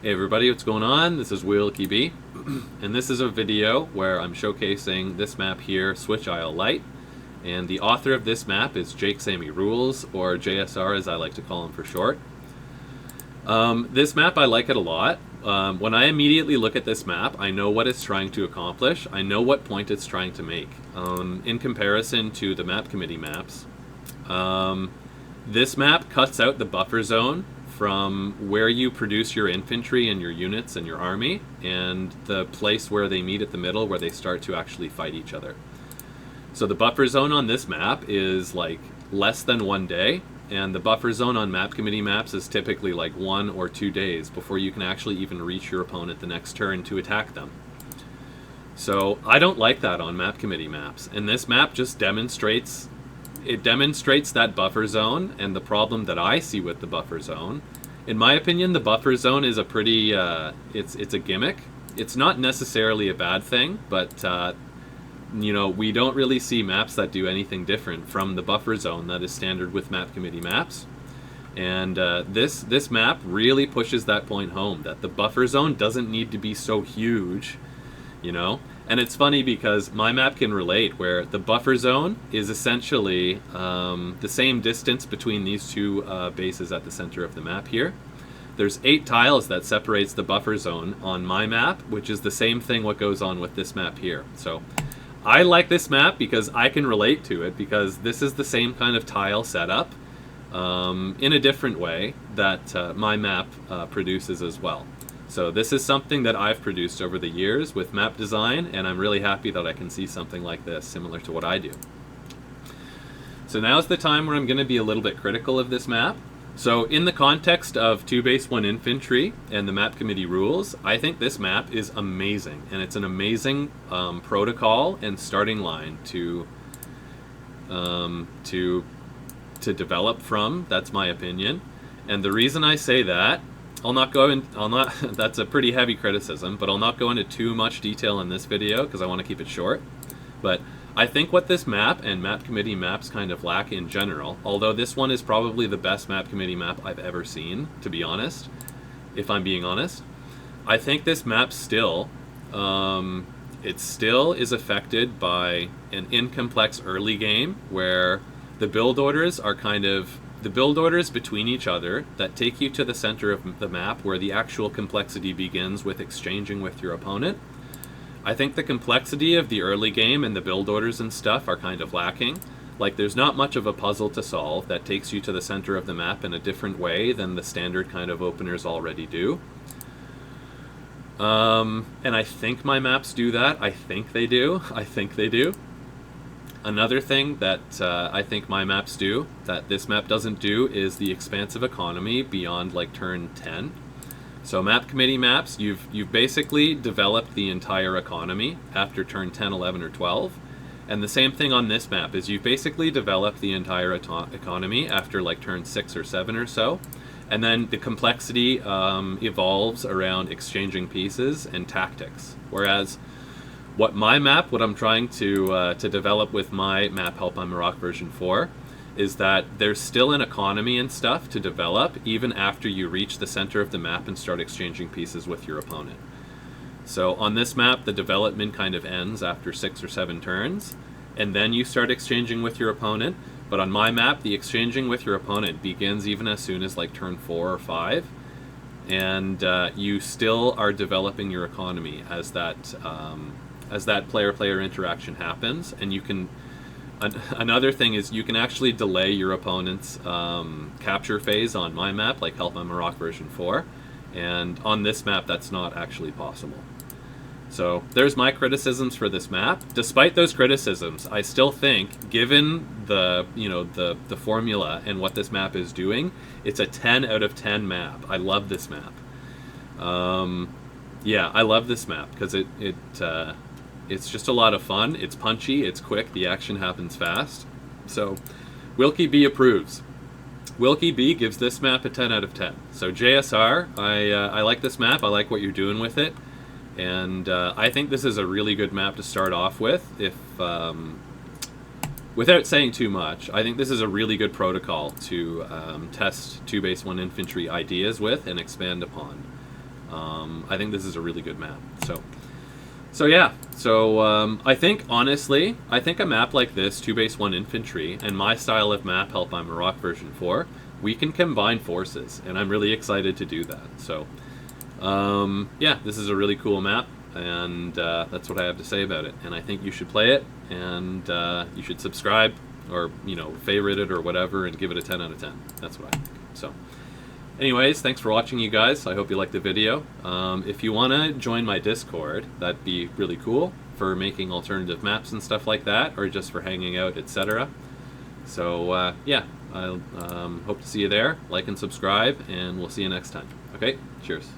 Hey everybody, what's going on? This is wilkyb, and this is a video where I'm showcasing this map here, Switch Isle Lite, and the author of this map is JakeSamiRulz, or JSR as I like to call him for short. This map, I like it a lot. When I immediately look at this map, I know what it's trying to accomplish. I know what point it's trying to make. In comparison to the map committee maps, this map cuts out the buffer zone from where you produce your infantry and your units and your army, and the place where they meet at the middle where they start to actually fight each other. So the buffer zone on this map is like less than 1 day, and the buffer zone on map committee maps is typically like 1 or 2 days before you can actually even reach your opponent the next turn to attack them. So I don't like that on map committee maps, and this map just demonstrates that buffer zone and the problem that I see with the buffer zone. In my opinion, the buffer zone is a pretty, it's a gimmick. It's not necessarily a bad thing, but you know, we don't really see maps that do anything different from the buffer zone that is standard with map committee maps. And this map really pushes that point home, that the buffer zone doesn't need to be so huge, you know? And it's funny because my map can relate, where the buffer zone is essentially the same distance between these two bases at the center of the map here. There's 8 tiles that separates the buffer zone on my map, which is the same thing what goes on with this map here. So I like this map because I can relate to it, because this is the same kind of tile setup in a different way that my map produces as well. So this is something that I've produced over the years with map design, and I'm really happy that I can see something like this similar to what I do. So now's the time where I'm going to be a little bit critical of this map. So in the context of 2 base 1 infantry and the map committee rules, I think this map is amazing, and it's an amazing protocol and starting line to develop from. That's my opinion. And the reason I say that, that's a pretty heavy criticism, but I'll not go into too much detail in this video because I want to keep it short. But I think what this map and map committee maps kind of lack in general, although this one is probably the best map committee map I've ever seen, to be honest, if I'm being honest, I think this map still, it still is affected by an incomplex early game where the build orders are kind of the build orders between each other that take you to the center of the map where the actual complexity begins with exchanging with your opponent. I think the complexity of the early game and the build orders and stuff are kind of lacking. Like, there's not much of a puzzle to solve that takes you to the center of the map in a different way than the standard kind of openers already do. And I think my maps do that. I think they do. Another thing that I think my maps do that this map doesn't do is the expansive economy beyond like turn 10. So map committee maps, you've basically developed the entire economy after turn 10, 11, or 12. And the same thing on this map is you've basically developed the entire economy after like turn 6 or 7 or so. And then the complexity evolves around exchanging pieces and tactics. Whereas what I'm trying to develop with my map Help I'm a Rock version 4 is that there's still an economy and stuff to develop even after you reach the center of the map and start exchanging pieces with your opponent. So on this map, the development kind of ends after 6 or 7 turns, and then you start exchanging with your opponent. But on my map, the exchanging with your opponent begins even as soon as like turn 4 or 5, and you still are developing your economy as that player-player interaction happens. And you can, another thing is you can actually delay your opponent's capture phase on my map, like Help I'm a Rock version 4, and on this map that's not actually possible. So there's my criticisms for this map. Despite those criticisms, I still think, given the the formula and what this map is doing, it's a 10 out of 10 map. I love this map. Yeah, I love this map because it's just a lot of fun. It's punchy, it's quick, the action happens fast. So wilkyb approves. wilkyb gives this map a 10 out of 10. So JSR, I like this map. I like what you're doing with it. And I think this is a really good map to start off with. Without saying too much, I think this is a really good protocol to test 2 base 1 infantry ideas with and expand upon. I think this is a really good map. So yeah. So I think, honestly, I think a map like this, 2 base 1 infantry, and my style of map, Help I'm a Rock version 4, we can combine forces, and I'm really excited to do that. So yeah, this is a really cool map, and that's what I have to say about it. And I think you should play it, and you should subscribe, or, you know, favorite it or whatever, and give it a 10 out of 10. That's what I think. So anyways, thanks for watching, you guys. I hope you liked the video. If you want to join my Discord, that'd be really cool for making alternative maps and stuff like that, or just for hanging out, etc. So yeah, I hope to see you there. Like and subscribe, and we'll see you next time. Okay, cheers.